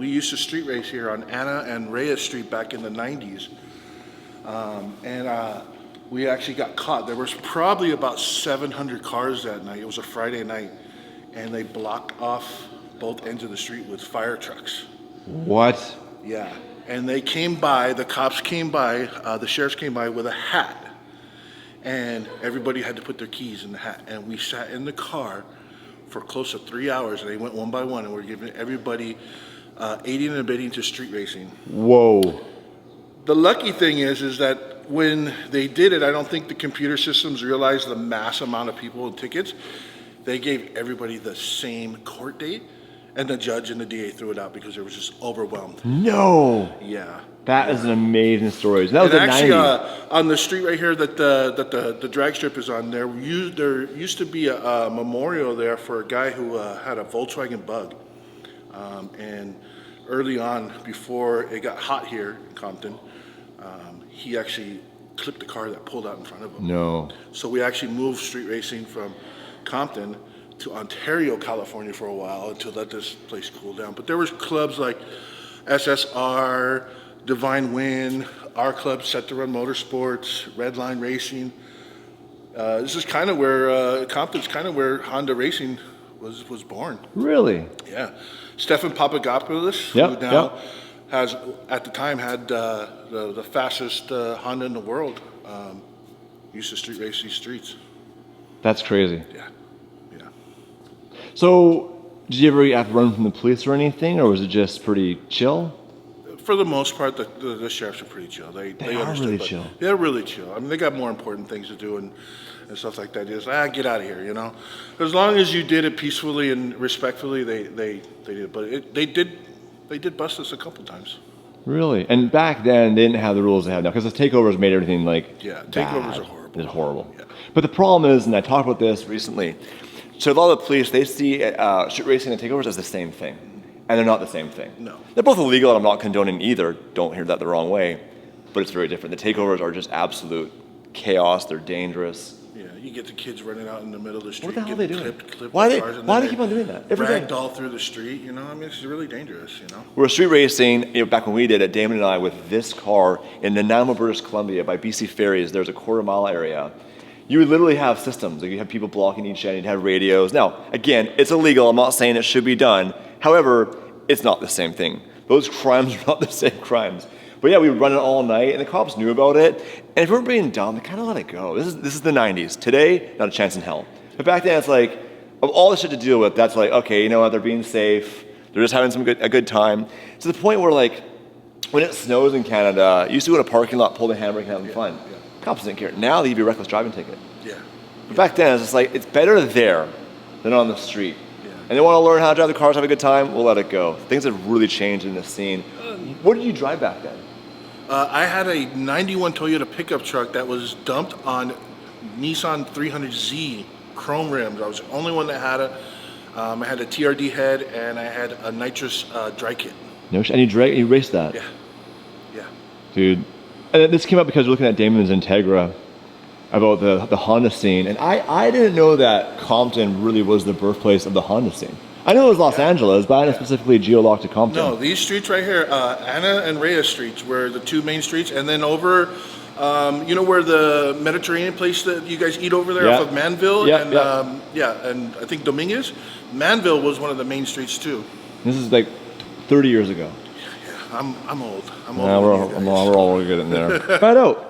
We used to street race here on Anna and Reyes Street back in the 90s. We actually got caught. There was probably about 700 cars that night. It was a Friday night. And they blocked off both ends of the street with fire trucks. What? Yeah. And they came by, the cops came by, the sheriffs came by with a hat. And everybody had to put their keys in the hat. And we sat in the car for close to 3 hours. And they went one by one and we're giving everybody aiding and abetting to street racing. Whoa. The lucky thing is that when they did it, I don't think the computer systems realized the mass amount of people and tickets. They gave everybody the same court date, and the judge and the DA threw it out because they were just overwhelmed. No. Yeah. That is an amazing story. That was and the actually, 90s. On the street right here that the drag strip is on, there used to be a memorial there for a guy who had a Volkswagen Bug. And early on, before it got hot here in Compton, he actually clipped the car that pulled out in front of him. No. So we actually moved street racing from Compton to Ontario, California for a while to let this place cool down. But there was clubs like SSR, Divine Win, our club, Set to Run Motorsports, Redline Racing. This is kind of where, Compton's kind of where Honda Racing was born. Really? Yeah. Stefan Papadopoulos, Yep, who now has, at the time, had the fastest Honda in the world, used to street race these streets. That's crazy. Yeah. Yeah. So, did you ever have to run from the police or anything, or was it just pretty chill? For the most part, the sheriffs are pretty chill. They are understood, really but chill. They're really chill. I mean, they got more important things to do and stuff like that. Just get out of here, you know. As long as you did it peacefully and respectfully, they did. But they did bust us a couple times. Really? And back then, they didn't have the rules they have now, because the takeovers made everything like takeovers are horrible. It's horrible. Yeah. But the problem is, and I talked about this recently, so a lot of the police, they see street racing and takeovers as the same thing. And they're not the same thing. No. They're both illegal, and I'm not condoning either. Don't hear that the wrong way. But it's very different. The takeovers are just absolute chaos. They're dangerous. Yeah, you get the kids running out in the middle of the street. What the hell are they doing? Clipped Why with do cars, they keep on doing that? Every dragged day. all through the street, you know? I mean, it's really dangerous, you know? We're street racing, back when we did it, Damon and I, with this car in Nanaimo, British Columbia, by BC Ferries. There's a quarter-mile area. You would literally have systems. Like you have people blocking each end. You'd have radios. Now, again, it's illegal. I'm not saying it should be done. However, it's not the same thing. Those crimes are not the same crimes. But yeah, we would run it all night, and the cops knew about it. And if we weren't being dumb, they kind of let it go. This is the 90s. Today, not a chance in hell. But back then, it's like, of all the shit to deal with, that's like, okay, you know what, they're being safe. They're just having a good time. To the point where, like, when it snows in Canada, you used to go to a parking lot, pull the handbrake, and having fun. Yeah. Cops didn't care. Now they give you a reckless driving ticket. Yeah. But back then, it's just like, it's better there than on the street. Yeah. And they want to learn how to drive the cars, have a good time, we'll let it go. Things have really changed in this scene. What did you drive back then? I had a 91 Toyota pickup truck that was dumped on Nissan 300Z chrome rims. I was the only one that had it. I had a TRD head and I had a nitrous dry kit. No, and you raced that? Yeah. Yeah. Dude. And this came up because we're looking at Damon's Integra about the Honda scene. And I didn't know that Compton really was the birthplace of the Honda scene. I know it was Los Angeles, but I didn't specifically geolocked to Compton. No, these streets right here, Anna and Reyes streets were the two main streets. And then over, you know where the Mediterranean place that you guys eat over there off of Manville? And I think Dominguez? Manville was one of the main streets too. This is like 30 years ago. Yeah, I'm old. I'm Yeah, old. we're all good in there. Find out.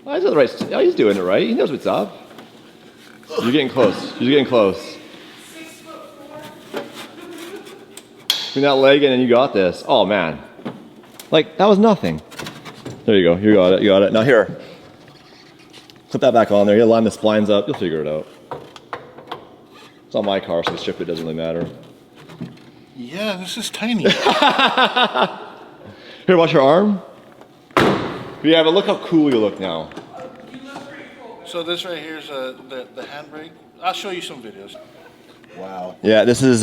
Oh, he's, right. Oh, he's doing it right. He knows what's up. You're getting close. You're getting close. 6'4". Between that leg and then you got this. Oh man. Like that was nothing. There you go. You got it. You got it. Now here. Put that back on there. You'll line the splines up. You'll figure it out. It's not my car, so the strip it doesn't really matter. Yeah, this is tiny. Here, watch your arm. Yeah, but look how cool you look now. So this right here is the handbrake. I'll show you some videos. Wow. Yeah, this is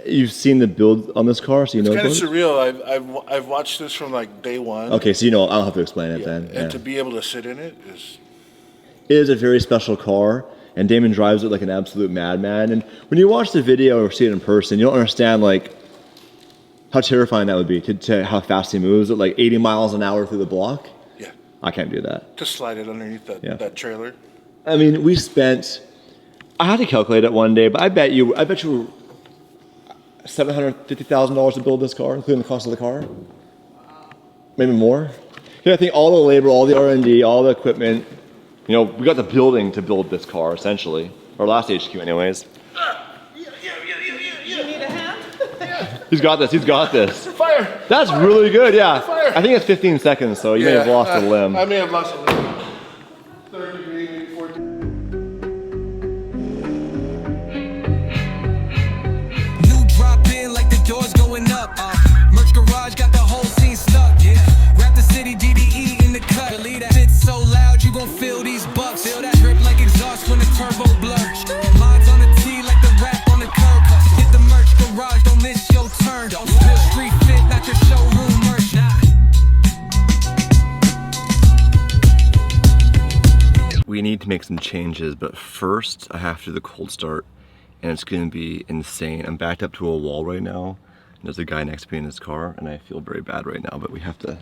you've seen the build on this car, so you know It's kind of about it? surreal. I've watched this from like day one. Okay, so you know I'll have to explain it then. And to be able to sit in it is. It is a very special car. and Damon drives it like an absolute madman. And when you watch the video or see it in person, you don't understand like how terrifying that would be to how fast he moves at like 80 miles an hour through the block. Yeah. I can't do that. Just slide it underneath that trailer. I mean, we spent, I had to calculate it one day, but I bet you $750,000 to build this car, including the cost of the car. Maybe more. Yeah, I think all the labor, all the R&D, all the equipment, you know, we got the building to build this car, essentially. Our last HQ anyways. You need a hand? He's got this. Fire! That's really good, yeah. Fire! I think it's 15 seconds, so you may have lost a limb. I may have lost a limb. 3rd degree, maybe 4th degree. New drop in like the doors going up. Merch garage got the whole scene stuck. Yeah. Rap the city, DDE in the cut. Believe that shit's so loud, you gon' feel these bucks. Feel that drip like exhaust when the turbo blur. Lines on the T like the rap on the curb. Hit the merch garage, don't miss your turn. Don't spill street fit, not your showroom merch. We need to make some changes, but first I have to do the cold start, and it's gonna be insane. I'm backed up to a wall right now, and there's a guy next to me in his car, and I feel very bad right now, but we gotta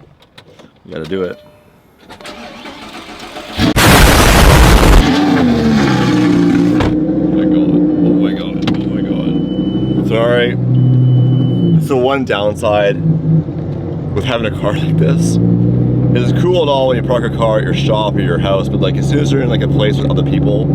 do it. Oh my god. Sorry. It's the one downside with having a car like this. It's cool and all when you park a car at your shop or your house, but like as soon as you're in like a place with other people,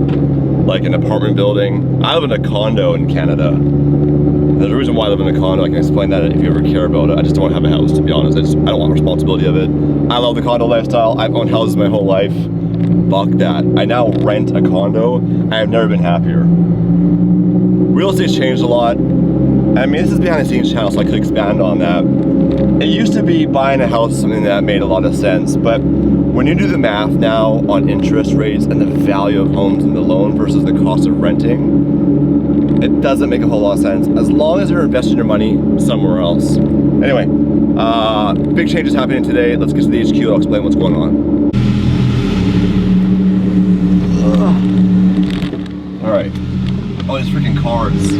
like an apartment building. I live in a condo in Canada. There's a reason why I live in a condo. I can explain that if you ever care about it. I just don't want to have a house, to be honest. I don't want responsibility of it. I love the condo lifestyle. I've owned houses my whole life. Fuck that. I now rent a condo. I have never been happier. Real estate's changed a lot. I mean, this is behind the scenes channel, so I could expand on that. It used to be buying a house something that made a lot of sense, but when you do the math now on interest rates and the value of homes and the loan versus the cost of renting, it doesn't make a whole lot of sense as long as you're investing your money somewhere else. Anyway, big changes happening today. Let's get to the HQ. I'll explain what's going on. All right. All these freaking cards.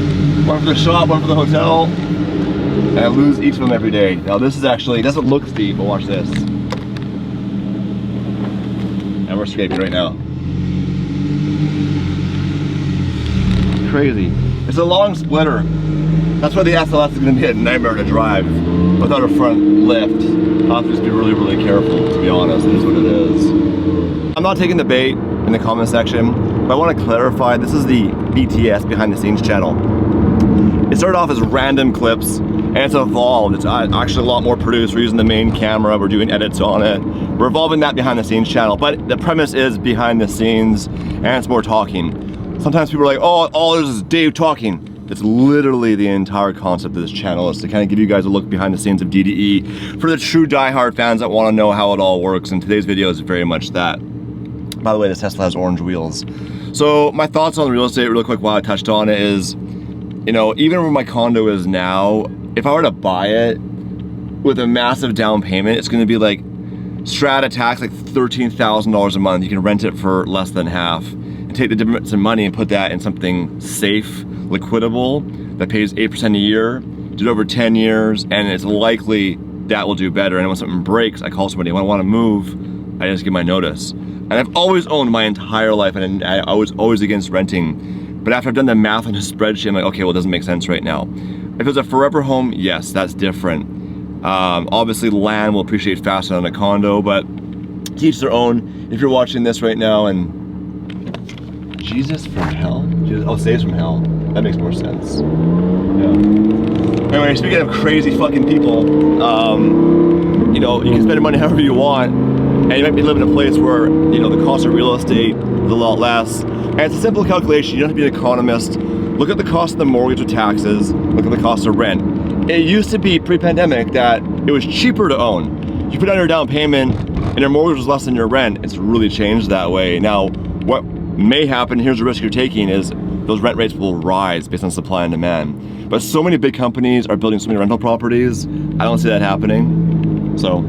One for the shop, one for the hotel. And I lose each of them every day. Now this is actually, it doesn't look steep, but watch this. And we're escaping right now. Crazy. It's a long splitter. That's why the SLS is going to be a nightmare to drive without a front lift. I'll have to just be really, really careful, to be honest. It is what it is. I'm not taking the bait in the comment section, but I want to clarify, this is the BTS behind the scenes channel. It started off as random clips, and it's evolved. It's actually a lot more produced. We're using the main camera, we're doing edits on it. We're evolving that behind the scenes channel, but the premise is behind the scenes, and it's more talking. Sometimes people are like, oh, all there's is Dave talking. It's literally the entire concept of this channel is to kind of give you guys a look behind the scenes of DDE for the true diehard fans that want to know how it all works, and today's video is very much that. By the way, this Tesla has orange wheels. So my thoughts on real estate really quick while I touched on it is, you know, even where my condo is now, if I were to buy it with a massive down payment, it's gonna be like strata tax, like $13,000 a month. You can rent it for less than half and take the difference in money and put that in something safe, liquidable, that pays 8% a year, did over 10 years, and it's likely that will do better. And when something breaks, I call somebody. When I wanna move, I just give my notice. And I've always owned my entire life, and I was always against renting. But after I've done the math on a spreadsheet, I'm like, okay, well, it doesn't make sense right now. If it's a forever home, yes, that's different. Obviously, land will appreciate faster than a condo, but to each their own. If you're watching this right now and Jesus from hell? Jesus, oh, saves from hell. That makes more sense. Yeah. Anyway, speaking of crazy fucking people, you know, you can spend your money however you want, and you might be living in a place where, you know, the cost of real estate is a lot less. And it's a simple calculation. You don't have to be an economist. Look at the cost of the mortgage with taxes. Look at the cost of rent. It used to be pre-pandemic that it was cheaper to own. You put down your down payment and your mortgage was less than your rent. It's really changed that way. Now, what may happen, here's the risk you're taking, is those rent rates will rise based on supply and demand. But so many big companies are building so many rental properties, I don't see that happening. So,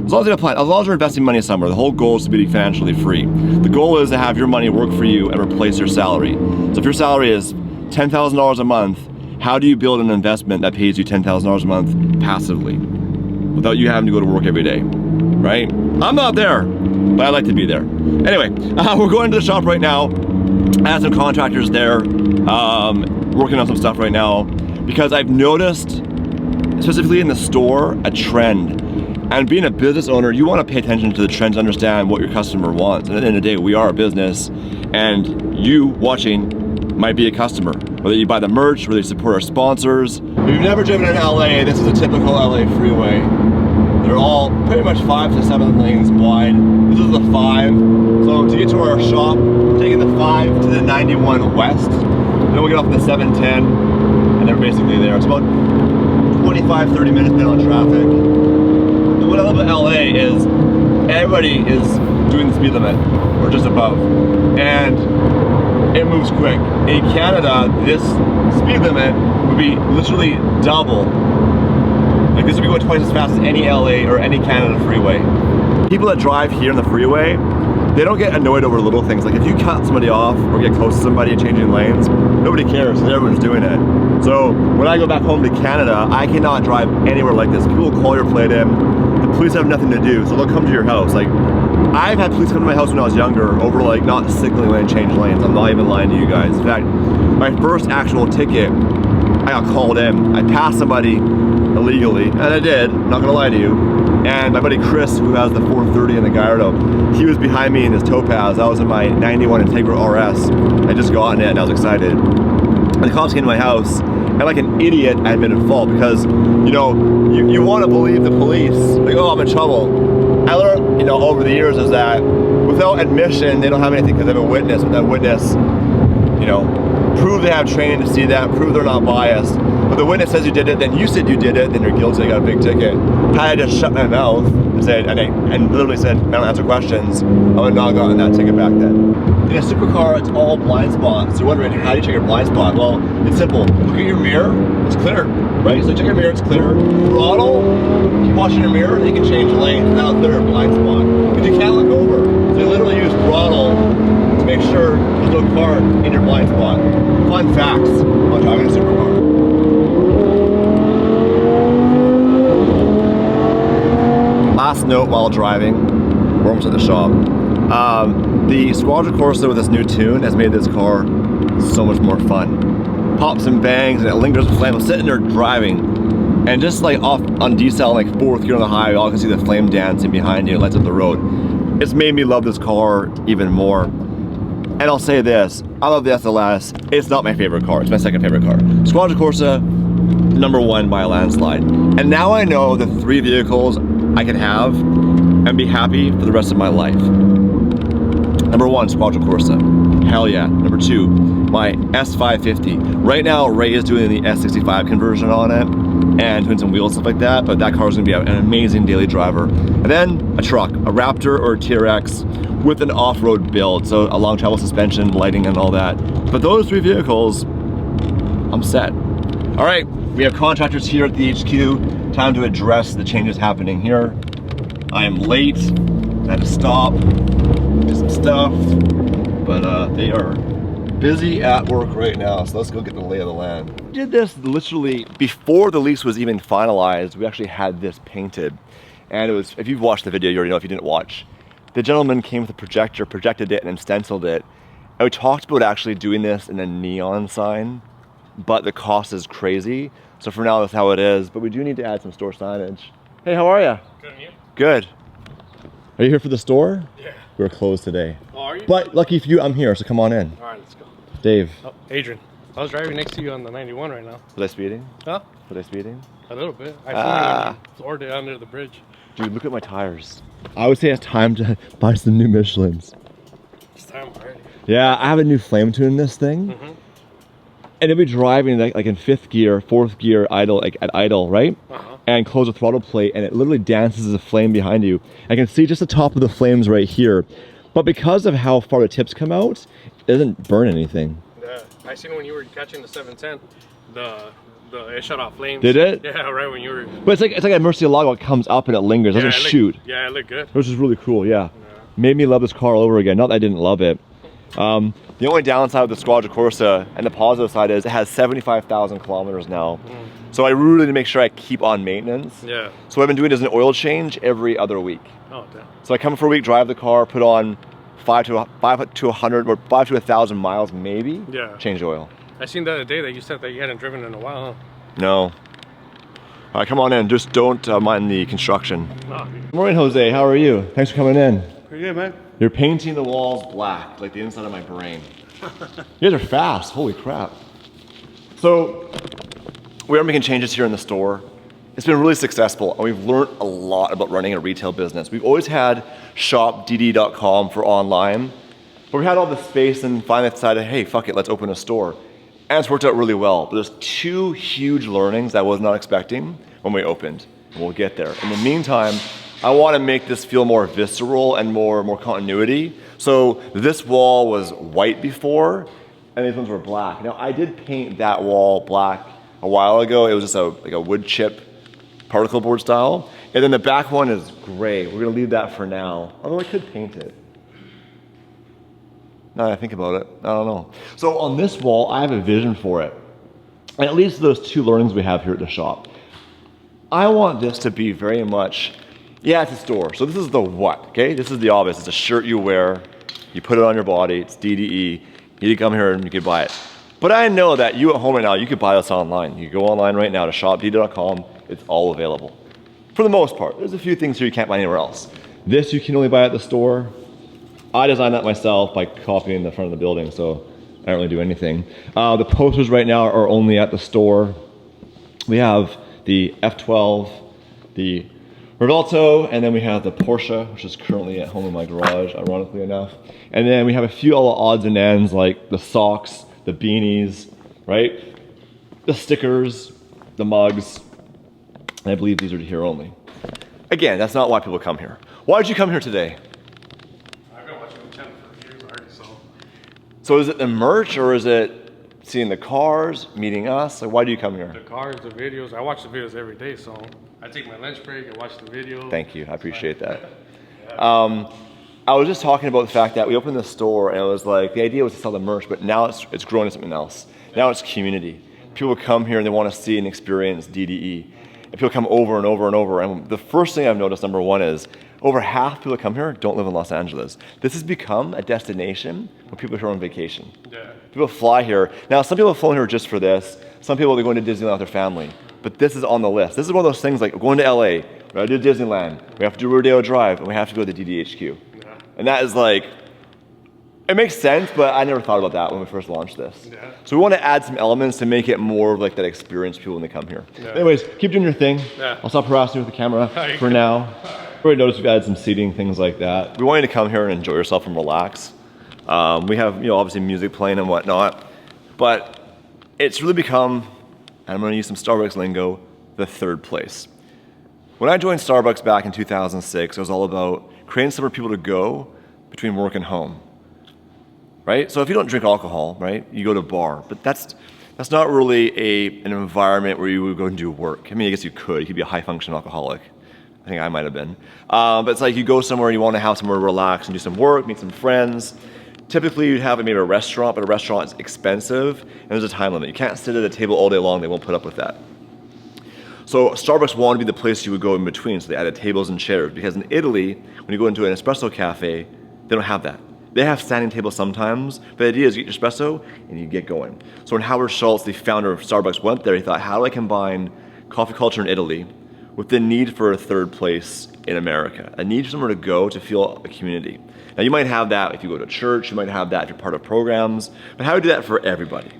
As long as you have a plan, as long as you're investing money somewhere, the whole goal is to be financially free. The goal is to have your money work for you and replace your salary. So if your salary is $10,000 a month, how do you build an investment that pays you $10,000 a month passively without you having to go to work every day, right? I'm not there, but I'd like to be there. Anyway, we're going to the shop right now. I have some contractors there working on some stuff right now because I've noticed, specifically in the store, a trend. And being a business owner, you want to pay attention to the trends, understand what your customer wants. And at the end of the day, we are a business, and you watching might be a customer. Whether you buy the merch, whether you support our sponsors. If you've never driven in LA, this is a typical LA freeway. They're all pretty much 5 to 7 lanes wide. This is the 5. So to get to our shop, we're taking the 5 to the 91 west. Then we'll get off the 710, and they're basically there. It's about 25, 30 minutes depending on traffic. What I love about LA is everybody is doing the speed limit or just above, and it moves quick. In Canada, this speed limit would be literally double. Like this would be going twice as fast as any LA or any Canada freeway. People that drive here on the freeway, they don't get annoyed over little things. Like if you cut somebody off or get close to somebody changing lanes, nobody cares because everyone's doing it. So when I go back home to Canada, I cannot drive anywhere like this. People will call your plate in. The police have nothing to do, so they'll come to your house. Like, I've had police come to my house when I was younger over like not signaling when I changed lanes. I'm not even lying to you guys. In fact, my first actual ticket, I got called in. I passed somebody illegally, and I did, I'm not gonna lie to you. And my buddy Chris, who has the 430 in the Gallardo, he was behind me in his Topaz. I was in my 91 Integra RS. I just gotten it and I was excited. And the cops came to my house, and like an idiot, I admitted fault because, you know, you want to believe the police. Like, oh, I'm in trouble. I learned, you know, over the years is that without admission, they don't have anything because they have a witness. With that witness, you know, prove they have training to see that, prove they're not biased. But the witness says you did it, then you said you did it, then you're guilty, you got a big ticket. Had I just shut my mouth and said, and literally said, I don't answer questions, I would have not gotten that ticket back then. In a supercar, it's all blind spots. You're wondering, how do you check your blind spot? Well, it's simple. Look at your mirror, it's clear, right? So check your mirror, it's clear. Throttle, keep watching your mirror, you can change lanes without clear a blind spot. Because you can't look over. So you literally use throttle to make sure there's no car in your blind spot. Fun facts about driving a supercar. Last note while driving, we're almost at the shop. The Squadra Corsa with this new tune has made this car so much more fun. Pops and bangs and it lingers with flame. I'm sitting there driving and just like off on decel, like 4th gear on the highway, all I can see the flame dancing behind you, it lights up the road. It's made me love this car even more. And I'll say this, I love the SLS. It's not my favorite car, it's my second favorite car. Squadra Corsa, #1 by a landslide. And now I know the 3 vehicles I can have and be happy for the rest of my life. #1, Squadra Corsa. Hell yeah. #2, my S550. Right now, Ray is doing the S65 conversion on it and doing some wheels and stuff like that, but that car is gonna be an amazing daily driver. And then a truck, a Raptor or a TRX with an off-road build, so a long travel suspension, lighting and all that. But those 3 vehicles, I'm set. All right, we have contractors here at the HQ. Time to address the changes happening here. I am late, I had to stop, do some stuff, but they are busy at work right now, so let's go get the lay of the land. We did this literally before the lease was even finalized. We actually had this painted, and it was, if you've watched the video, you already know. If you didn't watch, the gentleman came with a projector, projected it, and stenciled it. And we talked about actually doing this in a neon sign, but the cost is crazy. So for now, that's how it is, but we do need to add some store signage. Hey, how are you? Good, and you? Good. Are you here for the store? Yeah. We're closed today. Oh, are you? But lucky for you, I'm here, so come on in. All right, let's go. Dave. Oh, Adrian. I was driving next to you on the 91 right now. Was I speeding? Huh? Was I speeding? A little bit. I seen you floored it under the bridge. Dude, look at my tires. I would say it's time to buy some new Michelins. It's time already. Yeah, I have a new flame tune in this thing. Mm-hmm. And it'll be driving like in 5th gear, 4th gear, idle, like at idle, right? Uh-huh. And close the throttle plate, and it literally dances as a flame behind you. I can see just the top of the flames right here. But because of how far the tips come out, it doesn't burn anything. I seen when you were catching the 710, the It shut off flames. Did it? Yeah, right when you were. But it's like a Murcielago. It comes up and it lingers. It doesn't shoot. Yeah, it looked good. Which is really cool. Yeah. Made me love this car all over again. Not that I didn't love it. The only downside with the Squadra Corsa and the positive side is it has 75,000 kilometers now. So I really need to make sure I keep on maintenance. Yeah. So what I've been doing is an oil change every other week. Oh, damn. So I come for a week, drive the car, put on 5 to 100 or 5 to 1,000 miles maybe. Yeah. Change oil. I seen the other day that you said that you hadn't driven in a while, huh? No. All right, come on in. Just don't mind the construction. No. Good morning, Jose. How are you? Thanks for coming in. Pretty good, man. You're painting the walls black, like the inside of my brain. You guys are fast. Holy crap. So we are making changes here in the store. It's been really successful, and we've learned a lot about running a retail business. We've always had shopdd.com for online, but we had all this space and finally decided, hey, fuck it, let's open a store. And it's worked out really well. But there's 2 huge learnings I was not expecting when we opened, and we'll get there. In the meantime, I want to make this feel more visceral and more continuity. So this wall was white before, and these ones were black. Now I did paint that wall black a while ago. It was just like a wood chip particle board style. And then the back one is gray. We're gonna leave that for now, although I could paint it. Now that I think about it, I don't know. So on this wall, I have a vision for it. And at least those 2 learnings we have here at the shop. I want this to be very much, yeah, it's a store. So this is the what, okay? This is the obvious. It's a shirt you wear, you put it on your body, it's DDE. You come here and you can buy it. But I know that you at home right now, you could buy this online. You go online right now to shopdd.com, it's all available. For the most part, there's a few things here you can't buy anywhere else. This you can only buy at the store. I designed that myself by copying the front of the building, so I don't really do anything. The posters right now are only at the store. We have the F12, the Revolto, and then we have the Porsche, which is currently at home in my garage, ironically enough. And then we have a few other odds and ends like the socks, the beanies, right? The stickers, the mugs, and I believe these are here only. Again, that's not why people come here. Why did you come here today? I've been watching the channel for years already, so. So is it the merch or is it seeing the cars, meeting us? Like, why do you come here? The cars, the videos. I watch the videos every day, so I take my lunch break and watch the videos. Thank you, I appreciate that. I was just talking about the fact that we opened the store and it was like, the idea was to sell the merch, but now it's grown into something else. Now it's community. People come here and they want to see and experience DDE. And people come over and over and over. And the first thing I've noticed, number one, is over half people that come here don't live in Los Angeles. This has become a destination where people are here on vacation. Yeah. People fly here. Now, some people have flown here just for this. Some people, they're going to Disneyland with their family. But this is on the list. This is one of those things like, we're going to LA, we gotta do Disneyland, we have to do Rodeo Drive, and we have to go to the DDHQ. Yeah. And that is like, it makes sense, but I never thought about that when we first launched this. Yeah. So we want to add some elements to make it more of like that experience people when they come here. Yeah. Anyways, keep doing your thing. Yeah. I'll stop harassing you with the camera Hi. for now. Already noticed we've added some seating, things like that. We want you to come here and enjoy yourself and relax. We have, obviously music playing and whatnot, but it's really become, and I'm going to use some Starbucks lingo, the third place. When I joined Starbucks back in 2006, it was all about creating somewhere for people to go between work and home, right? So if you don't drink alcohol, right, you go to a bar, but that's not really an environment where you would go and do work. I mean, I guess you could. You could be a high-functioning alcoholic. I think I might have been. But it's like you go somewhere, you want to have somewhere to relax and do some work, meet some friends. Typically, you'd have maybe a restaurant, but a restaurant is expensive, and there's a time limit. You can't sit at a table all day long. They won't put up with that. So Starbucks wanted to be the place you would go in between, so they added tables and chairs. Because in Italy, when you go into an espresso cafe, they don't have that. They have standing tables sometimes, but the idea is you get your espresso and you get going. So when Howard Schultz, the founder of Starbucks, went there, he thought, how do I combine coffee culture in Italy with the need for a third place in America, a need for somewhere to go to feel a community. Now you might have that if you go to church, you might have that if you're part of programs, but how do you do that for everybody?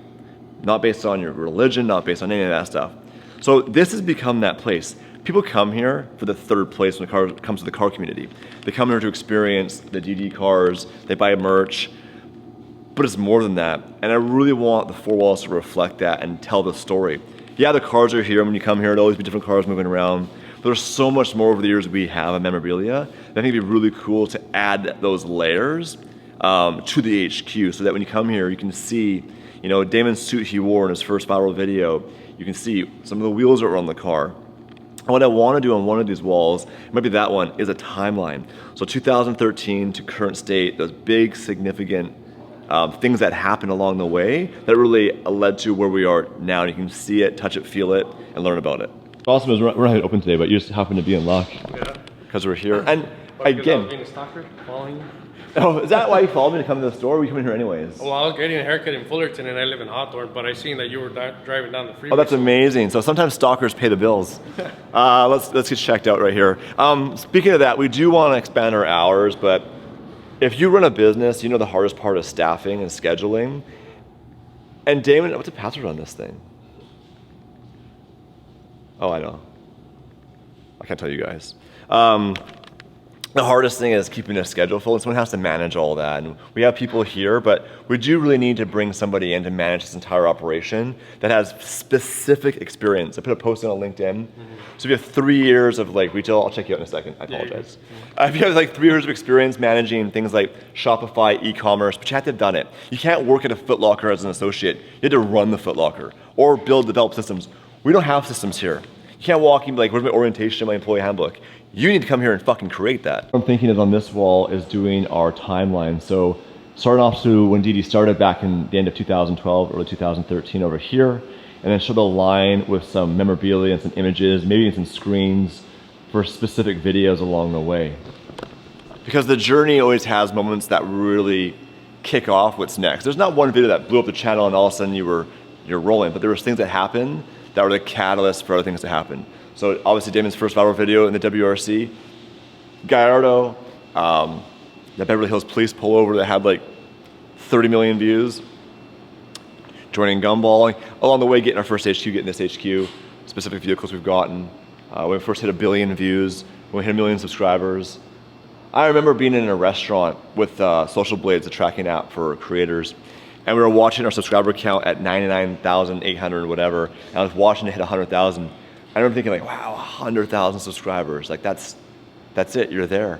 Not based on your religion, not based on any of that stuff. So this has become that place. People come here for the third place when it comes to the car community. They come here to experience the DD cars, they buy merch, but it's more than that. And I really want the four walls to reflect that and tell the story. Yeah, the cars are here. When you come here, it'll always be different cars moving around. But there's so much more over the years we have of memorabilia. I think it'd be really cool to add those layers to the HQ so that when you come here, you can see, Damon's suit he wore in his first viral video. you can see some of the wheels that are on the car. And what I want to do on one of these walls, it might be that one, is a timeline. So 2013 to current state, those big significant things that happened along the way that really led to where we are now. And you can see it, touch it, feel it, and learn about it. Awesome is we're not open today, but you just happen to be in luck. Yeah. Because we're here. And Because I was again, being a stalker, following you. oh, is that why you followed me to come to the store? Or were you coming here anyways? Well, I was getting a haircut in Fullerton and I live in Hawthorne, but I seen that you were driving down the freeway. Oh, that's amazing. So sometimes stalkers pay the bills. Let's get checked out right here. Speaking of that, we do want to expand our hours, but if you run a business, you know the hardest part is staffing and scheduling. And Damon, what's the password on this thing? Oh, I know. I can't tell you guys. The hardest thing is keeping a schedule full, and someone has to manage all that. And we have people here, but we do really need to bring somebody in to manage this entire operation that has specific experience. I put a post on LinkedIn. So if you have 3 years of like retail, I'll check you out in a second. I apologize. If you have like 3 years of experience managing things like Shopify, e-commerce, but you have to have done it. You can't work at a Foot Locker as an associate. You have to run the Foot Locker or develop systems. We don't have systems here. You can't walk in and be like, where's my orientation, my employee handbook? You need to come here and fucking create that. What I'm thinking is on this wall is doing our timeline. So starting off to when DD started back in the end of 2012, early 2013 over here, and then show the line with some memorabilia and some images, maybe some screens for specific videos along the way. Because the journey always has moments that really kick off what's next. There's not one video that blew up the channel and all of a sudden you're rolling, but there was things that happened that were the catalyst for other things to happen. So obviously Damon's first viral video in the WRC, Gallardo, the Beverly Hills Police pullover that had like 30 million views, joining Gumball, along the way getting our first HQ, getting this HQ, specific vehicles we've gotten. When we first hit 1 billion views, when we hit 1 million subscribers. I remember being in a restaurant with Social Blades, a tracking app for creators, and we were watching our subscriber count at 99,800 or whatever, and I was watching it hit 100,000. I remember thinking like, wow, 100,000 subscribers. Like that's it, you're there.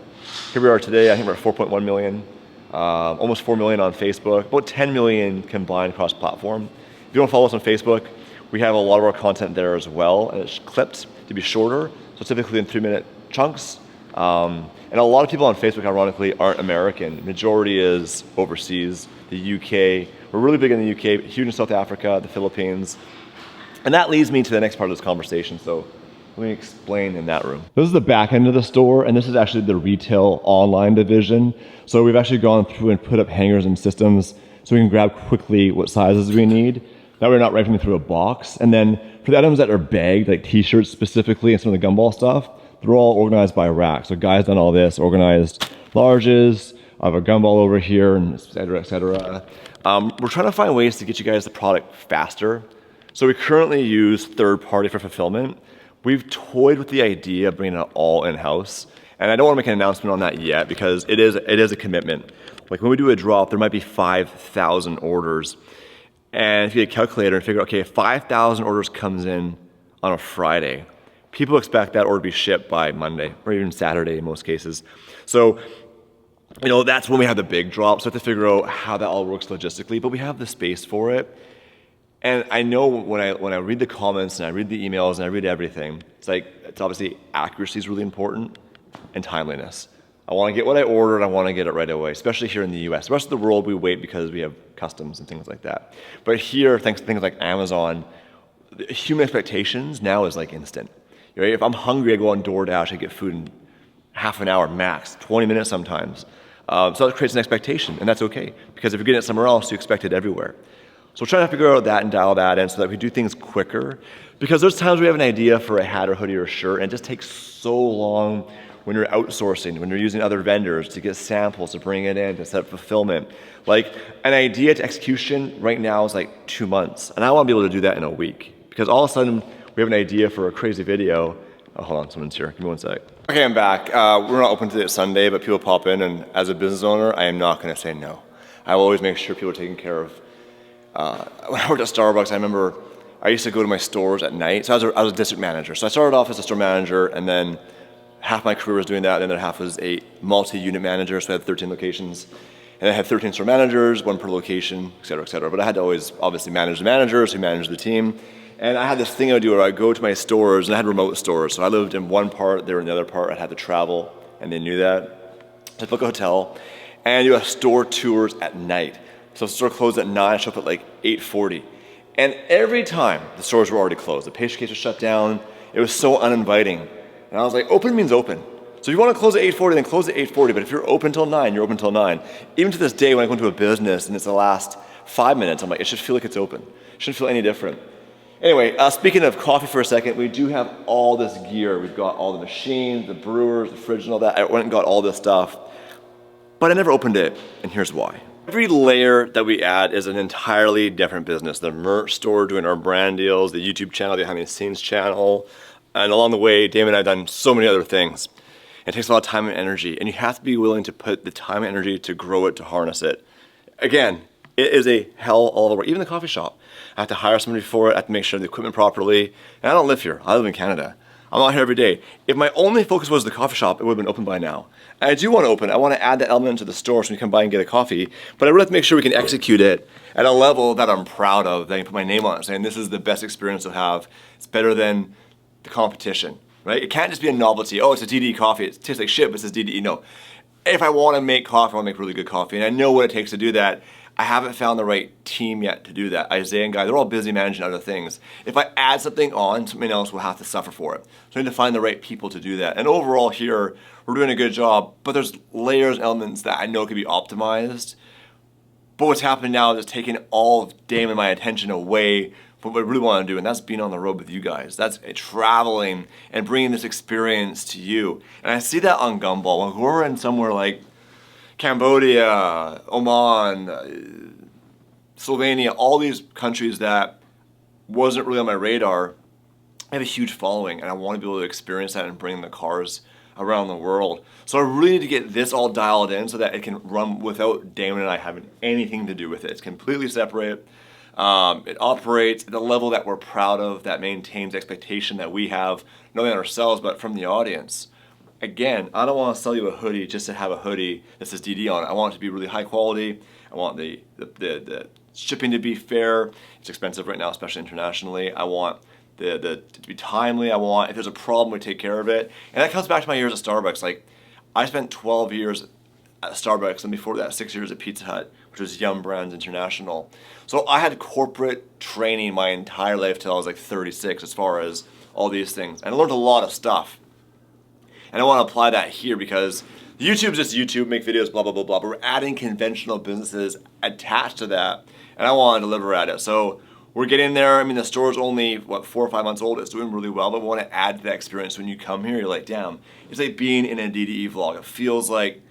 Here we are today, I think we're at 4.1 million, almost 4 million on Facebook, about 10 million combined across platform. If you don't follow us on Facebook, we have a lot of our content there as well, and it's clipped to be shorter, so typically in 3-minute chunks. And a lot of people on Facebook, ironically, aren't American. Majority is overseas, the UK. We're really big in the UK, huge in South Africa, the Philippines. And that leads me to the next part of this conversation, so let me explain in that room. This is the back end of the store, and this is actually the retail online division. So we've actually gone through and put up hangers and systems so we can grab quickly what sizes we need. That we're not rifling through a box. And then for the items that are bagged, like t-shirts specifically and some of the Gumball stuff, they're all organized by rack. So guys done all this, organized larges, I have a Gumball over here, and et cetera, et cetera. We're trying to find ways to get you guys the product faster. So we currently use third party for fulfillment. We've toyed with the idea of bringing it all in-house. And I don't want to make an announcement on that yet because it is a commitment. Like when we do a drop, there might be 5,000 orders. And if you get a calculator and figure, okay, if 5,000 orders comes in on a Friday, people expect that order to be shipped by Monday or even Saturday in most cases. So, you know, that's when we have the big drop. So we have to figure out how that all works logistically, but we have the space for it. And I know when I read the comments and I read the emails and I read everything, it's obviously accuracy is really important and timeliness. I want to get what I ordered, I want to get it right away, especially here in the US. The rest of the world, we wait because we have customs and things like that. But here, thanks to things like Amazon, human expectations now is like instant. Right? If I'm hungry, I go on DoorDash, I get food in half an hour max, 20 minutes sometimes. So that creates an expectation, and that's okay. Because if you're getting it somewhere else, you expect it everywhere. So we're trying to figure out that and dial that in so that we do things quicker. Because there's times we have an idea for a hat or hoodie or a shirt, and it just takes so long when you're outsourcing, when you're using other vendors to get samples, to bring it in, to set up fulfillment. Like an idea to execution right now is like 2 months. And I want to be able to do that in a week. Because all of a sudden, we have an idea for a crazy video. Oh, hold on, someone's here. Give me one sec. Okay, I'm back. We're not open today Sunday, but people pop in, and as a business owner, I am not going to say no. I will always make sure people are taken care of. When I worked at Starbucks, I remember I used to go to my stores at night. So I was a district manager. So I started off as a store manager, and then half my career was doing that, and then half was a multi-unit manager. So I had 13 locations. And I had 13 store managers, one per location, et cetera, et cetera. But I had to always obviously manage the managers who managed the team. And I had this thing I would do where I'd go to my stores, and I had remote stores. So I lived in one part, they were in the other part. I'd have to travel, and they knew that. So I'd book a hotel, and do a store tours at night. So the store closed at 9, I show up at like 8:40. And every time, the stores were already closed. The pastry case was shut down. It was so uninviting. And I was like, open means open. So if you want to close at 8:40, then close at 8:40. But if you're open till 9, you're open till 9. Even to this day, when I go into a business and it's the last 5 minutes, I'm like, it should feel like it's open. It shouldn't feel any different. Anyway, speaking of coffee for a second, we do have all this gear. We've got all the machines, the brewers, the fridge and all that. I went and got all this stuff, but I never opened it, and here's why. Every layer that we add is an entirely different business. The merch store doing our brand deals, the YouTube channel, the behind the scenes channel, and along the way, Damon and I have done so many other things. It takes a lot of time and energy, and you have to be willing to put the time and energy to grow it, to harness it. Again, it is a hell all over. Even the coffee shop, I have to hire somebody for it. I have to make sure the equipment properly. And I don't live here. I live in Canada. I'm out here every day. If my only focus was the coffee shop, it would have been open by now. And I do want to open. I want to add that element to the store so you come by and get a coffee. But I really have to make sure we can execute it at a level that I'm proud of, that I can put my name on it, saying this is the best experience I'll have. It's better than the competition, right? It can't just be a novelty. Oh, it's a DDE coffee. It tastes like shit, but it says DDE. No. If I want to make coffee, I want to make really good coffee. And I know what it takes to do that. I haven't found the right team yet to do that. Isaiah and Guy, they're all busy managing other things. If I add something on, something else will have to suffer for it. So I need to find the right people to do that. And overall here, we're doing a good job, but there's layers, elements that I know could be optimized. But what's happening now is it's taking all of Damon and my attention away from what I really want to do, and that's being on the road with you guys. That's traveling and bringing this experience to you. And I see that on Gumball. When we're in somewhere like Cambodia, Oman, Slovenia, all these countries that wasn't really on my radar, I have a huge following, and I want to be able to experience that and bring the cars around the world. So I really need to get this all dialed in so that it can run without Damon and I having anything to do with it. It's completely separate. It operates at a level that we're proud of, that maintains expectation that we have, not only on ourselves, but from the audience. Again, I don't want to sell you a hoodie just to have a hoodie that says DD on it. I want it to be really high quality. I want the shipping to be fair. It's expensive right now, especially internationally. I want to be timely. I want, if there's a problem, we take care of it. And that comes back to my years at Starbucks. Like, I spent 12 years at Starbucks, and before that, 6 years at Pizza Hut, which was Yum Brands International. So I had corporate training my entire life till I was like 36 as far as all these things. And I learned a lot of stuff. And I want to apply that here because YouTube's just YouTube, make videos, blah, blah, blah, blah. But we're adding conventional businesses attached to that. And I want to deliver at it. So we're getting there. I mean, the store's only, 4 or 5 months old. It's doing really well. But we want to add to that experience. When you come here, you're like, damn, it's like being in a DDE vlog. It feels like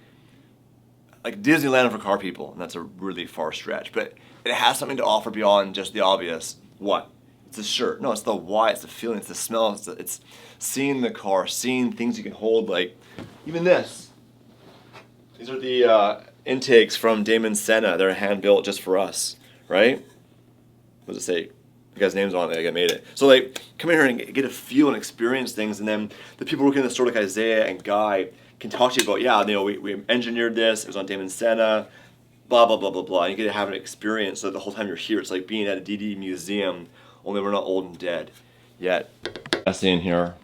Disneyland for car people. And that's a really far stretch. But it has something to offer beyond just the obvious. What? It's the shirt. No, it's the why. It's the feeling. It's the smell. It's seeing the car, seeing things you can hold, like even this. These are the intakes from Damon Senna. They're hand built just for us, right? What does it say? The guy's name's on it. I made it. So like, come in here and get a feel and experience things, and then the people working in the store like Isaiah and Guy can talk to you about, yeah, you know, we engineered this. It was on Damon Senna. Blah blah blah blah blah. And you get to have an experience so that the whole time you're here, it's like being at a DD museum. Only we're not old and dead yet. I see in here.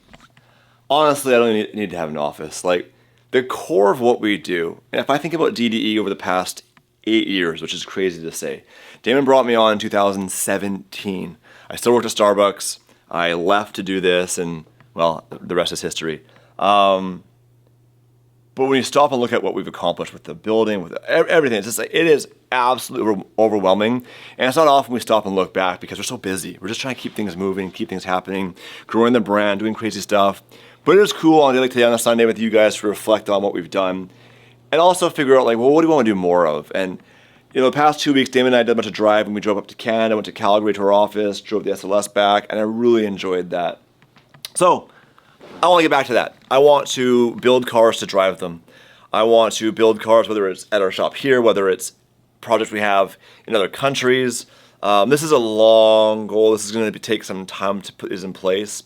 Honestly, I don't need to have an office. Like, the core of what we do, and if I think about DDE over the past 8 years, which is crazy to say. Damon brought me on in 2017. I still worked at Starbucks. I left to do this, and, well, the rest is history. But when you stop and look at what we've accomplished with the building, with everything, it's just like, it is absolutely overwhelming. And it's not often we stop and look back because we're so busy. We're just trying to keep things moving, keep things happening, growing the brand, doing crazy stuff. But it is cool on a day like today on a Sunday with you guys to reflect on what we've done and also figure out, like, well, what do we want to do more of? And, you know, the past 2 weeks, Damon and I did a bunch of driving. We drove up to Canada, went to Calgary to our office, drove the SLS back, and I really enjoyed that. So, I want to get back to that. I want to build cars to drive them. I want to build cars, whether it's at our shop here, whether it's projects we have in other countries. This is a long goal. This is going to take some time to put this in place.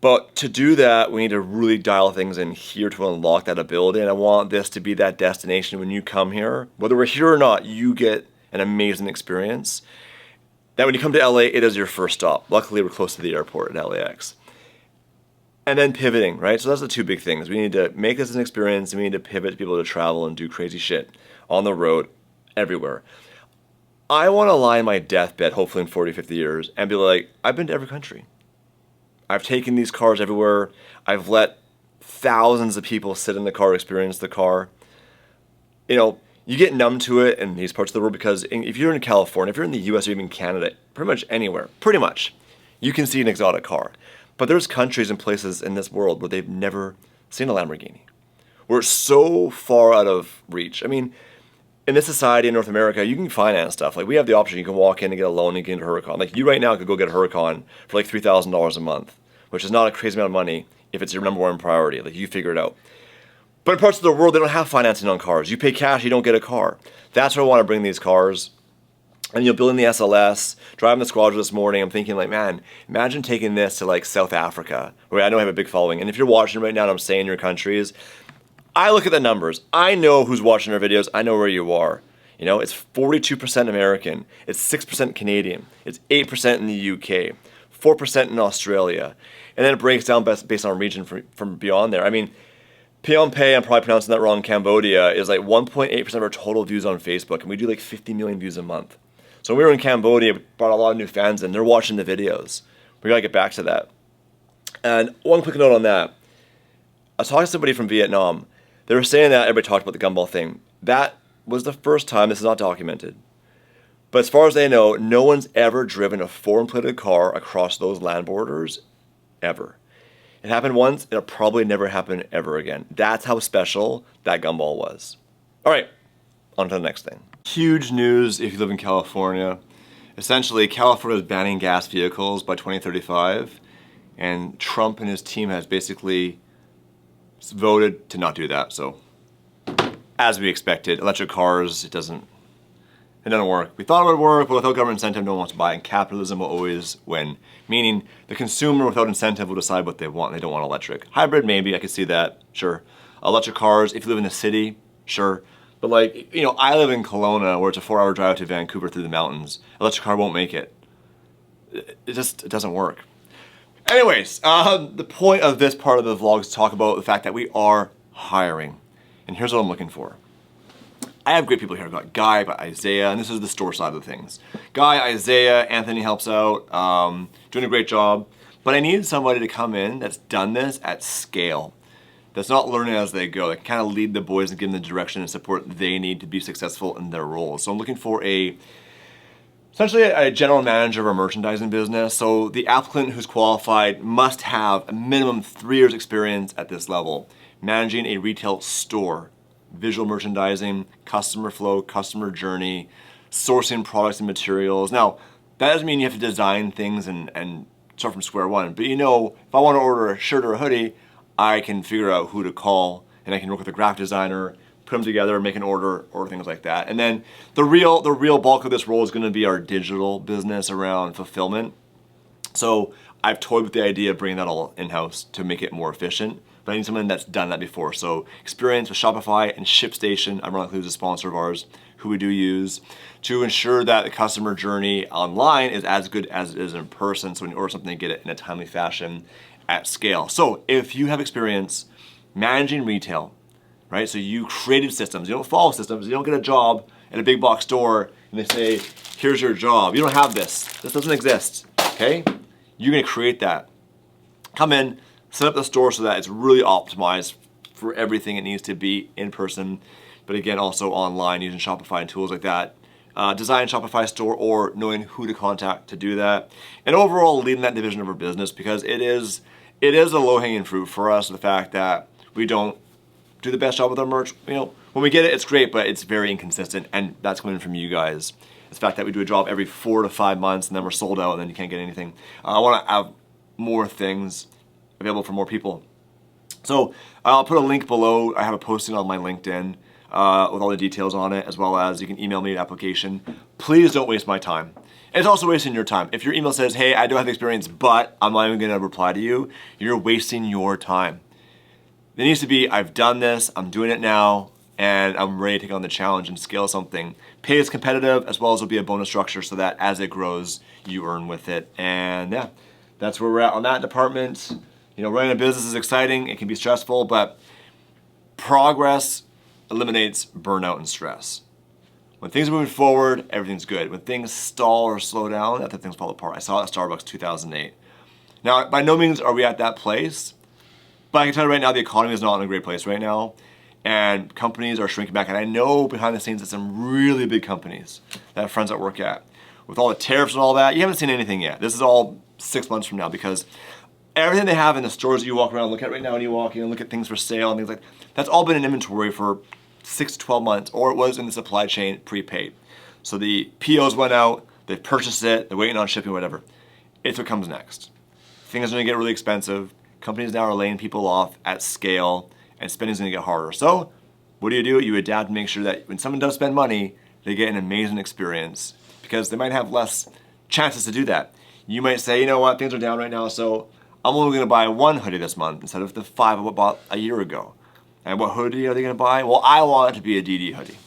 But to do that, we need to really dial things in here to unlock that ability. And I want this to be that destination when you come here. Whether we're here or not, you get an amazing experience. that when you come to LA, it is your first stop. Luckily, we're close to the airport at LAX. And then pivoting, right? So that's the two big things. We need to make this an experience, and we need to pivot to be able to travel and do crazy shit on the road everywhere. I want to lie in my deathbed, hopefully in 40, 50 years, and be like, I've been to every country. I've taken these cars everywhere. I've let thousands of people sit in the car, experience the car. You know, you get numb to it in these parts of the world because if you're in California, if you're in the US or even Canada, pretty much anywhere, pretty much, you can see an exotic car. But there's countries and places in this world where they've never seen a Lamborghini. We're so far out of reach. I mean, in this society in North America, you can finance stuff. Like, we have the option, you can walk in and get a loan and get a Huracan. Like, you right now could go get a Huracan for like $3,000 a month, which is not a crazy amount of money if it's your number one priority. Like, you figure it out. But in parts of the world, they don't have financing on cars. You pay cash, you don't get a car. That's where I want to bring these cars. And you're building the SLS, driving the Squadron this morning, I'm thinking like, man, imagine taking this to like South Africa, where I know I have a big following. And if you're watching right now and I'm saying your countries, I look at the numbers. I know who's watching our videos. I know where you are. You know, it's 42% American. It's 6% Canadian. It's 8% in the UK, 4% in Australia. And then it breaks down based on region from beyond there. I mean, Phnom Penh, I'm probably pronouncing that wrong, Cambodia, is like 1.8% of our total views on Facebook. And we do like 50 million views a month. So when we were in Cambodia, we brought a lot of new fans in. They're watching the videos. We got to get back to that. And one quick note on that. I was talking to somebody from Vietnam. They were saying that everybody talked about the gumball thing. That was the first time, this is not documented. But as far as they know, no one's ever driven a foreign-plated car across those land borders, ever. It happened once, it'll probably never happen ever again. That's how special that gumball was. All right, on to the next thing. Huge news if you live in California. Essentially, California is banning gas vehicles by 2035, and Trump and his team has basically voted to not do that. So, as we expected, electric cars, it doesn't work. We thought it would work, but without government incentive, no one wants to buy, and capitalism will always win. Meaning, the consumer without incentive will decide what they want, and they don't want electric. Hybrid, maybe, I could see that, sure. Electric cars, if you live in the city, sure. But like, you know, I live in Kelowna, where it's a 4-hour drive to Vancouver through the mountains. Electric car won't make it. It doesn't work. Anyways, the point of this part of the vlog is to talk about the fact that we are hiring. And here's what I'm looking for. I have great people here. I've got Guy, I've got Isaiah, and this is the store side of things. Guy, Isaiah, Anthony helps out, doing a great job. But I need somebody to come in that's done this at scale. That's not learning as they go. That can kind of lead the boys and give them the direction and support they need to be successful in their roles. So I'm looking for essentially a general manager of a merchandising business. So the applicant who's qualified must have a minimum 3 years experience at this level, managing a retail store, visual merchandising, customer flow, customer journey, sourcing products and materials. Now, that doesn't mean you have to design things and start from square one, but you know, if I want to order a shirt or a hoodie, I can figure out who to call, and I can work with a graphic designer, put them together, make an order, or things like that. And then the real bulk of this role is going to be our digital business around fulfillment. So I've toyed with the idea of bringing that all in-house to make it more efficient, but I need someone that's done that before. So experience with Shopify and ShipStation, ironically, who's a sponsor of ours, who we do use, to ensure that the customer journey online is as good as it is in person. So when you order something, you get it in a timely fashion at scale. So if you have experience managing retail, right? So you created systems, you don't follow systems, you don't get a job at a big box store and they say, here's your job. You don't have this. This doesn't exist, okay? You're gonna create that. Come in, set up the store so that it's really optimized for everything it needs to be in person, but again, also online using Shopify and tools like that. Design a Shopify store or knowing who to contact to do that. And overall leading that division of our business, because it is a low-hanging fruit for us, the fact that we don't do the best job with our merch. You know, when we get it, it's great, but it's very inconsistent, and that's coming from you guys. It's the fact that we do a job every 4 to 5 months, and then we're sold out, and then you can't get anything. I want to have more things available for more people. So I'll put a link below. I have a posting on my LinkedIn with all the details on it, as well as you can email me an application. Please don't waste my time. And it's also wasting your time. If your email says, hey, I don't have the experience, but I'm not even gonna reply to you, you're wasting your time. There needs to be, I've done this, I'm doing it now, and I'm ready to take on the challenge and scale something. Pay is competitive, as well as there'll be a bonus structure so that as it grows, you earn with it. And yeah, that's where we're at on that department. You know, running a business is exciting. It can be stressful, but progress eliminates burnout and stress. When things are moving forward, everything's good. When things stall or slow down, that's when things fall apart. I saw it at Starbucks 2008. Now, by no means are we at that place, but I can tell you right now, the economy is not in a great place right now, and companies are shrinking back. And I know behind the scenes that some really big companies that I have friends that work at, with all the tariffs and all that, you haven't seen anything yet. This is all 6 months from now, because everything they have in the stores that you walk around, look at right now when you walk in and look at things for sale and things like that, that's all been in inventory for 6 to 12 months, or it was in the supply chain prepaid. So the POs went out, they've purchased it, they're waiting on shipping, whatever. It's what comes next. Things are gonna get really expensive. Companies now are laying people off at scale, and spending's gonna get harder. So what do? You adapt and make sure that when someone does spend money, they get an amazing experience, because they might have less chances to do that. You might say, you know what, things are down right now, so I'm only gonna buy 1 hoodie this month instead of the 5 I bought a year ago. And what hoodie are they gonna buy? Well, I want it to be a DD hoodie.